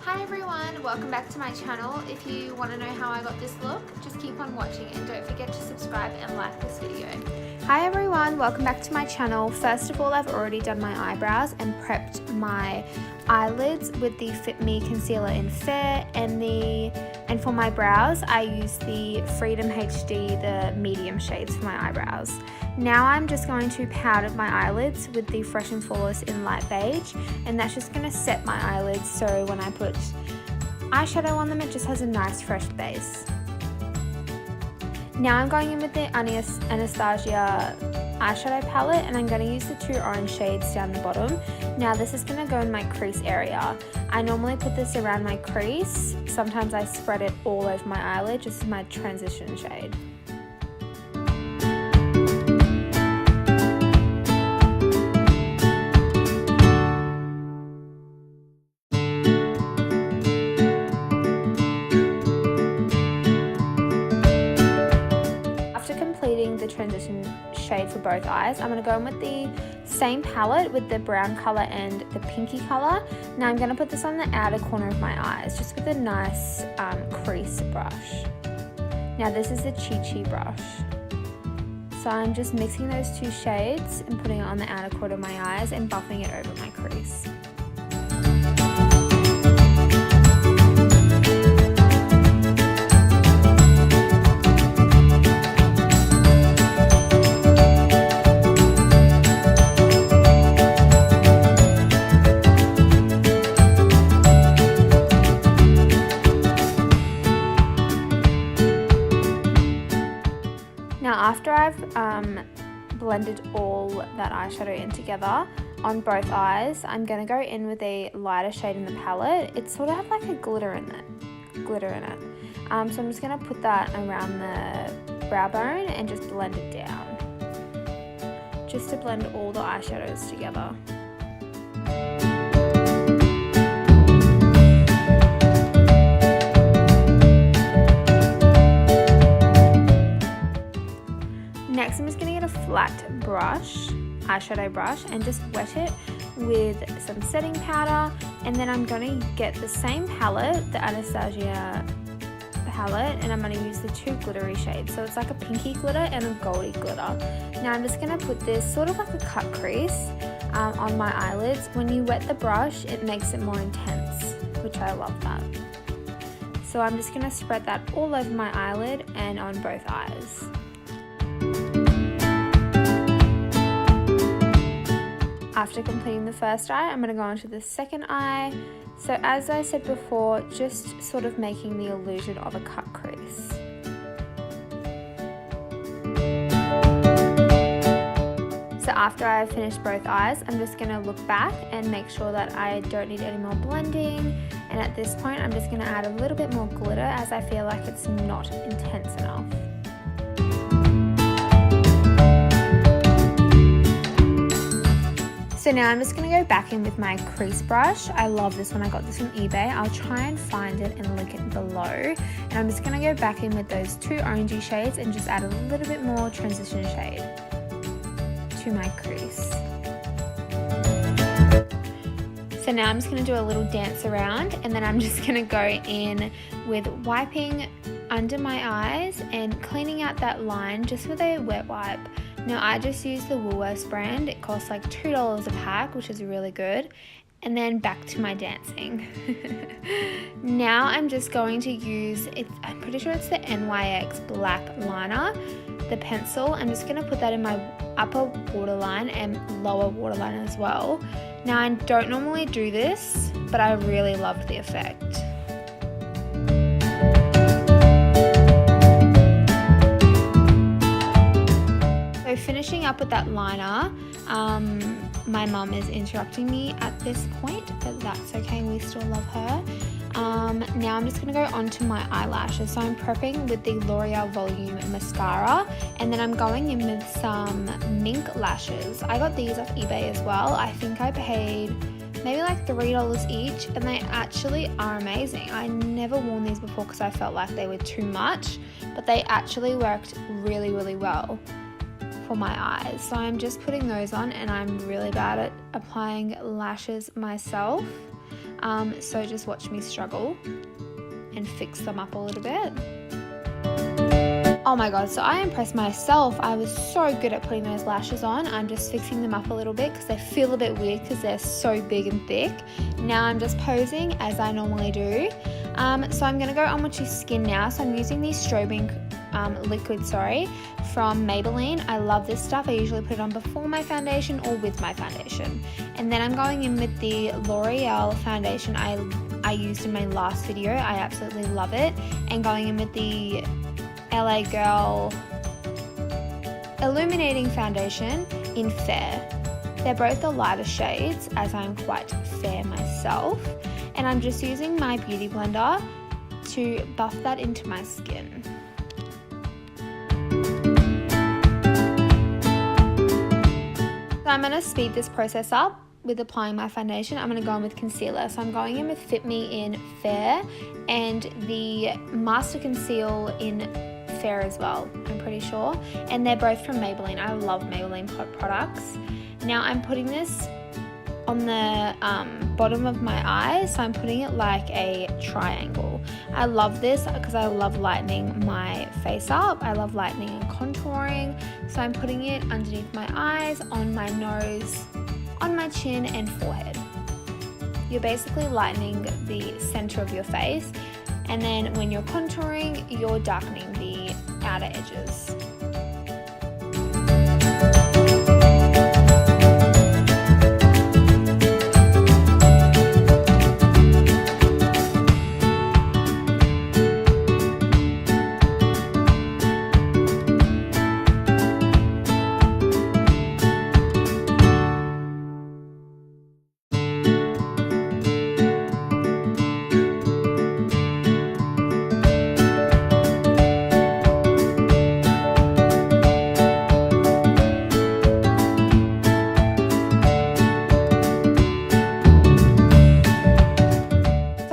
Hi everyone, welcome back to my channel. If you want to know how I got this look, just keep on watching and don't forget to subscribe and like this video. Hi everyone, welcome back to my channel. First of all, I've already done my eyebrows and prepped my eyelids with the Fit Me concealer in Fair, and for my brows I use the Freedom HD, the medium shades for my eyebrows. Now I'm just going to powder my eyelids with the Fresh and Flawless in light beige, and that's just going to set my eyelids so when I put eyeshadow on them it just has a nice fresh base. Now I'm going in with the Anastasia eyeshadow palette, and I'm going to use the two orange shades down the bottom. Now this is going to go in my crease area. I normally put this around my crease. Sometimes I spread it all over my eyelid just as my transition shade. The transition shade for both eyes, I'm going to go in with the same palette with the brown color and the pinky color. Now I'm going to put this on the outer corner of my eyes just with a nice crease brush. Now this is the Chi Chi brush. So I'm just mixing those two shades and putting it on the outer corner of my eyes and buffing it over my crease. Now after I've blended all that eyeshadow in together on both eyes, I'm going to go in with a lighter shade in the palette. It sort of has like a glitter in it. So I'm just going to put that around the brow bone and just blend it down. Just to blend all the eyeshadows together. Next, I'm just going to get a flat brush, eyeshadow brush, and just wet it with some setting powder. And then I'm going to get the same palette, the Anastasia palette, and I'm going to use the two glittery shades. So it's like a pinky glitter and a goldy glitter. Now I'm just going to put this sort of like a cut crease on my eyelids. When you wet the brush, it makes it more intense, which I love that. So I'm just going to spread that all over my eyelid and on both eyes. After completing the first eye, I'm going to go on to the second eye. So as I said before, just sort of making the illusion of a cut crease. So after I've finished both eyes, I'm just going to look back and make sure that I don't need any more blending. And at this point, I'm just going to add a little bit more glitter as I feel like it's not intense enough. So now I'm just going to go back in with my crease brush. I love this one. I got this from eBay. I'll try and find it and link it below. And I'm just going to go back in with those two orangey shades and just add a little bit more transition shade to my crease. So now I'm just going to do a little dance around, and then I'm just going to go in with wiping under my eyes and cleaning out that line just with a wet wipe. Now I just use the Woolworths brand. It costs like $2 a pack, which is really good. And then back to my dancing. Now I'm just going to use, I'm pretty sure it's the NYX black liner, the pencil. I'm just going to put that in my upper waterline and lower waterline as well. Now I don't normally do this, but I really loved the effect. So finishing up with that liner, my mum is interrupting me at this point, but that's okay, we still love her. Now I'm just going to go on to my eyelashes. So I'm prepping with the L'Oreal Volume Mascara, and then I'm going in with some mink lashes. I got these off eBay as well. I think I paid maybe like $3 each, and they actually are amazing. I never worn these before because I felt like they were too much, but they actually worked really, really well for my eyes. So I'm just putting those on, and I'm really bad at applying lashes myself. So just watch me struggle and fix them up a little bit. Oh my god, so I impressed myself. I was so good at putting those lashes on. I'm just fixing them up a little bit because they feel a bit weird because they're so big and thick. Now I'm just posing as I normally do. So I'm going to go on with your skin now. So I'm using the strobing liquid, from Maybelline. I love this stuff. I usually put it on before my foundation or with my foundation. And then I'm going in with the L'Oreal foundation I used in my last video. I absolutely love it. And going in with the LA Girl Illuminating Foundation in Fair. They're both the lighter shades as I'm quite fair myself. And I'm just using my beauty blender to buff that into my skin. So I'm going to speed this process up with applying my foundation. I'm going to go in with concealer. So I'm going in with Fit Me in Fair and the Master Conceal in Fair as well, I'm pretty sure. And they're both from Maybelline. I love Maybelline products. Now I'm putting this on the bottom of my eyes, so I'm putting it like a triangle. I love this because I love lightening my face up. I love lightening and contouring. So I'm putting it underneath my eyes, on my nose, on my chin and forehead. You're basically lightening the center of your face, and then when you're contouring, you're darkening the outer edges.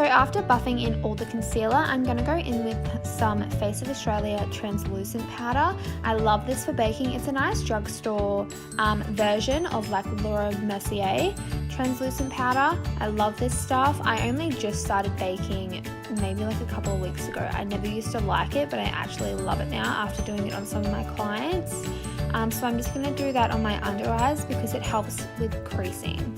After buffing in all the concealer, I'm going to go in with some Face of Australia translucent powder. I love this for baking. It's a nice drugstore version of like Laura Mercier translucent powder. I love this stuff. I only just started baking maybe like a couple of weeks ago. I never used to like it, but I actually love it now after doing it on some of my clients. So I'm just going to do that on my under eyes because it helps with creasing.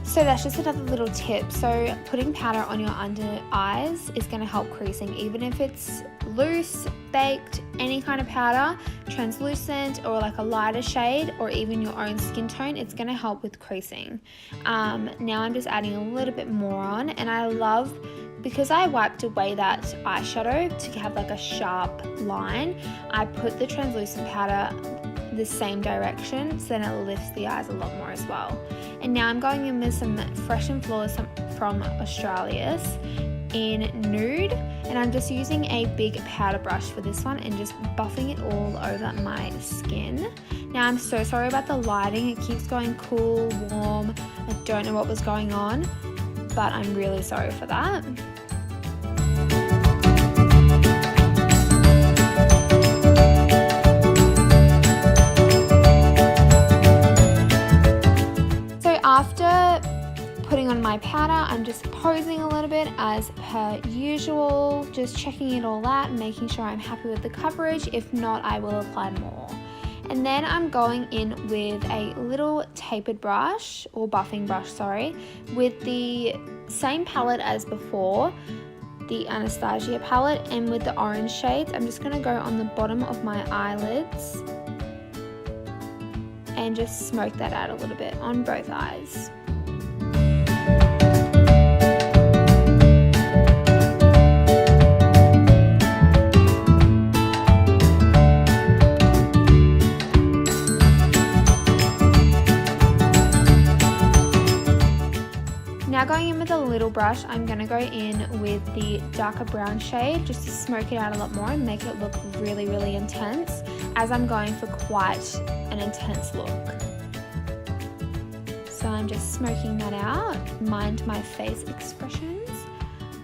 So that's just another little tip. So putting powder on your under eyes is going to help creasing, even if it's loose, baked, any kind of powder, translucent or like a lighter shade or even your own skin tone, it's going to help with creasing. Now I'm just adding a little bit more on, and I love, because I wiped away that eyeshadow to have like a sharp line, I put the translucent powder the same direction, so then it lifts the eyes a lot more as well. And now I'm going in with some Fresh and Flawless from Australis in Nude, and I'm just using a big powder brush for this one and just buffing it all over my skin. Now I'm so sorry about the lighting, it keeps going cool, warm, I don't know what was going on, but I'm really sorry for that. After putting on my powder, I'm just posing a little bit as per usual, just checking it all out and making sure I'm happy with the coverage. If not, I will apply more. And then I'm going in with a little tapered brush, or buffing brush, with the same palette as before, the Anastasia palette, and with the orange shades, I'm just going to go on the bottom of my eyelids and just smoke that out a little bit on both eyes. Now going in with a little brush, I'm going to go in with the darker brown shade just to smoke it out a lot more and make it look really, really intense, as I'm going for quite an intense look. So I'm just smoking that out. Mind my face expressions.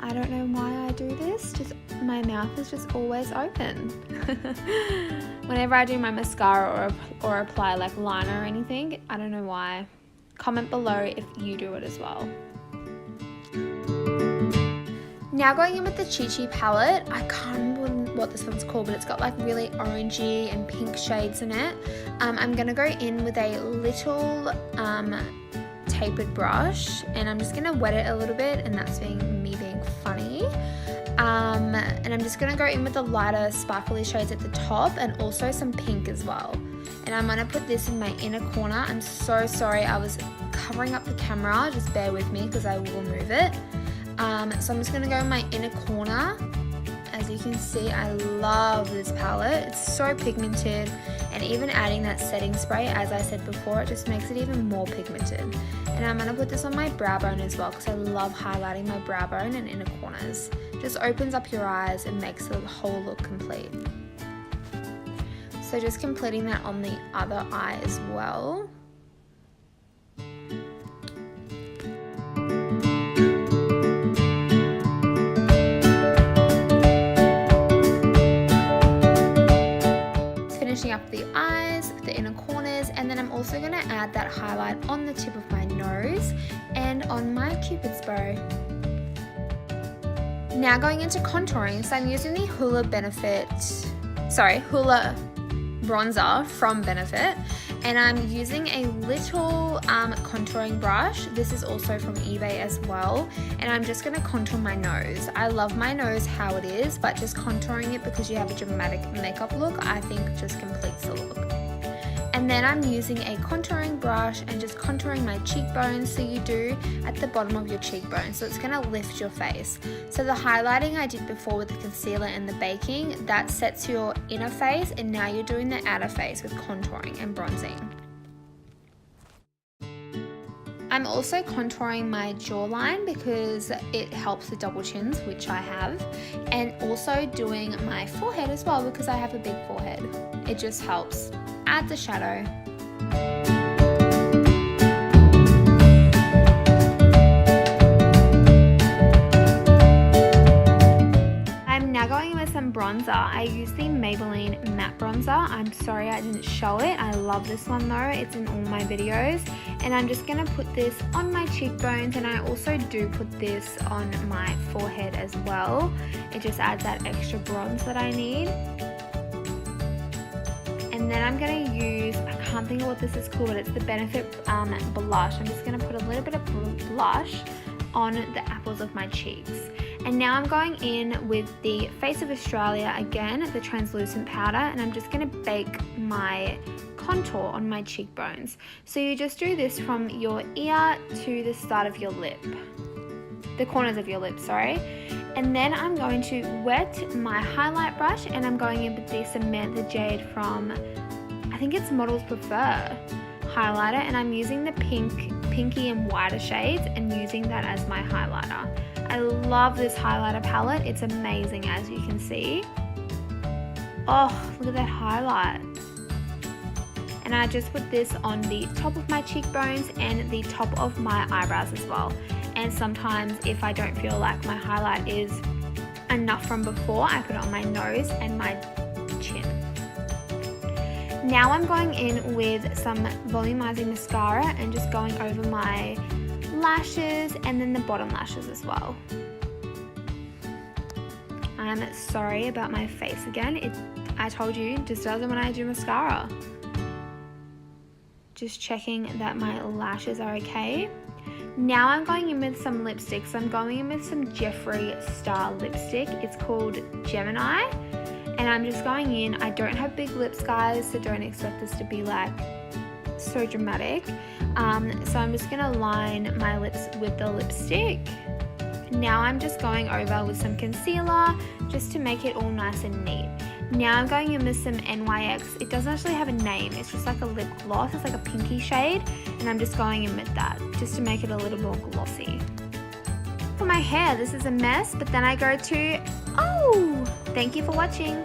I don't know why I do this, just my mouth is just always open. Whenever I do my mascara or apply like liner or anything, I don't know why. Comment below if you do it as well. Now going in with the Chi Chi palette. I can't remember what this one's called, but it's got like really orangey and pink shades in it. I'm going to go in with a little tapered brush, and I'm just going to wet it a little bit, and that's me being funny. And I'm just going to go in with the lighter sparkly shades at the top, and also some pink as well. And I'm going to put this in my inner corner. I'm so sorry, I was covering up the camera, just bear with me because I will move it. So I'm just going to go in my inner corner. As you can see, I love this palette. It's so pigmented, and even adding that setting spray, as I said before, it just makes it even more pigmented. And I'm going to put this on my brow bone as well, because I love highlighting my brow bone and inner corners. Just opens up your eyes and makes the whole look complete. So just completing that on the other eye as well. Finishing up the eyes, the inner corners, and then I'm also going to add that highlight on the tip of my nose and on my Cupid's bow. Now going into contouring, so I'm using the Hoola bronzer from Benefit, and I'm using a little contouring brush. This is also from eBay as well, and I'm just going to contour my nose. I love my nose how it is, but just contouring it because you have a dramatic makeup look, I think just completes the look. And then I'm using a contouring brush and just contouring my cheekbones, so you do at the bottom of your cheekbone, so it's going to lift your face. So the highlighting I did before with the concealer and the baking, that sets your inner face, and now you're doing the outer face with contouring and bronzing. I'm also contouring my jawline because it helps with double chins, which I have, and also doing my forehead as well because I have a big forehead. It just helps add the shadow. I'm now going in with some bronzer. I use the Maybelline matte bronzer. I'm sorry I didn't show it. I love this one though. It's in all my videos. And I'm just going to put this on my cheekbones, and I also do put this on my forehead as well. It just adds that extra bronze that I need. And then I'm going to use, I can't think of what this is called, but it's the Benefit blush. I'm just going to put a little bit of blush on the apples of my cheeks. And now I'm going in with the Face of Australia again, the translucent powder, and I'm just going to bake my contour on my cheekbones. So you just do this from your ear to the start of your lip, the corners of your lip, sorry. And then I'm going to wet my highlight brush, and I'm going in with the Samantha Jade from, I think it's Models Prefer highlighter, and I'm using the pinky and whiter shades and using that as my highlighter. I love this highlighter palette. It's amazing, as you can see. Oh, look at that highlight. And I just put this on the top of my cheekbones and the top of my eyebrows as well. And sometimes if I don't feel like my highlight is enough from before, I put it on my nose and my chin. Now I'm going in with some volumizing mascara and just going over my lashes and then the bottom lashes as well. I'm sorry about my face again. I told you, it just does it when I do mascara. Just checking that my lashes are okay. Now I'm going in with some lipstick. So I'm going in with some Jeffree Star lipstick. It's called Gemini. And I'm just going in. I don't have big lips, guys, so don't expect this to be like so dramatic. So I'm just going to line my lips with the lipstick. Now I'm just going over with some concealer just to make it all nice and neat. Now I'm going in with some NYX. It doesn't actually have a name. It's just like a lip gloss. It's like a pinky shade. And I'm just going in with that just to make it a little more glossy. For my hair, this is a mess. But then I go to, oh, thank you for watching.